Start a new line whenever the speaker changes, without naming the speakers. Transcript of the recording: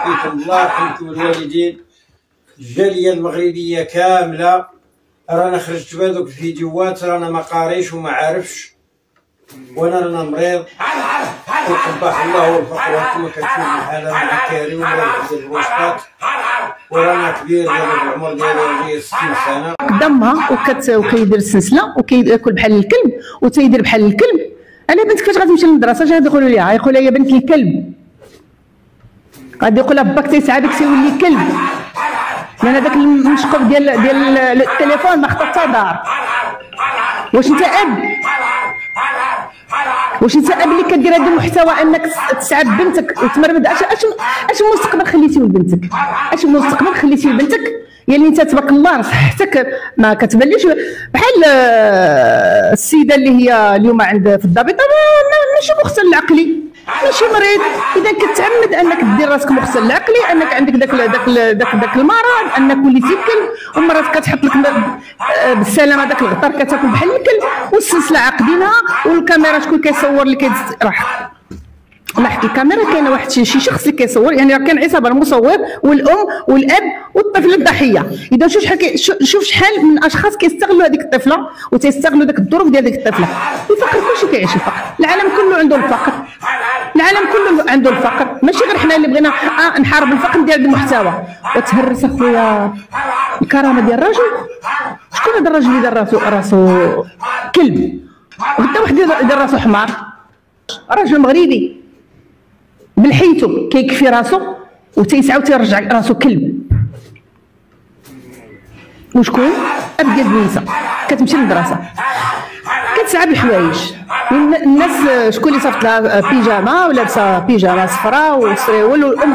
يحييكم الله انتم الوالدين، الجاليه المغربيه كامله. رانا خرجت بهذوك الفيديوهات، رانا ما قاريش وما عارفش، وانا رانا مريض وقبح الله والفقر. وانتم كتشوفوا الحاله مع كريم مريض ديال الوسطات، ورانا كبير ديال العمر ديالو 60 سنه
قدامها وكيدير السلسله وكياكل بحال الكلب وتيدير بحال الكلب. انا بنتك فاش غتمشي للمدرسه اش غادي يقولوا ليها؟ يقولوا يا بنت الكلب، غادي يقولها باك تيسعدك تيولي كلب، لان هذاك المشقوق ديال التليفون ما خطا حتى دار. واش انت اب؟ واش انت اب اللي كدير هذا المحتوى انك تسعد بنتك وتمرمد؟ اش المستقبل خليتيه لبنتك؟ اش المستقبل خليتيه لبنتك؟ يعني انت تبارك الله صحتك ما كتبانليش بحال السيده اللي هي اليوم عند في الضابطه، ماشي مختل العقلي، ماشي مريض. اذا كتعمد انك دير راسك مختل العقلي، انك عندك داك المرض، انك وليتي كلب، ومرات كتحط لك بالسلامه داك الغطار كتاكل بحال الكلب، والسلسله عاقدينها، والكاميرا شكون كيصور اللي راح لاحظ الكاميرا كاينه واحد شي شخص اللي كيصور، يعني كان عصابه المصور والام والاب والطفل الضحيه. اذا شوف شحال من اشخاص كيستغلوا هذيك الطفله وتيستغلوا داك الظروف ديال هذيك الطفله. الفقر كلشي كيعيش الفقر، العالم كله عنده الفقر، العالم كله عنده الفقر، ماشي غير حنا اللي بغينا نحارب الفقر ندير هذا المحتوى. وتهرس اخويا الكرامه ديال الرجل. شكون هذا الرجل اللي دار راسو كلب وبدا واحد يدير راسو حمار؟ رجل مغربي بالحيتو كيكفي راسو وتيسعى وتيرجع راسو كلب. وشكون؟ اب ديال بنيته كتمشي للمدرسه كتسعى بالحوايج. الناس شكون اللي صافط لها بيجامه ولابسه بيجامه صفراء وسريول، والام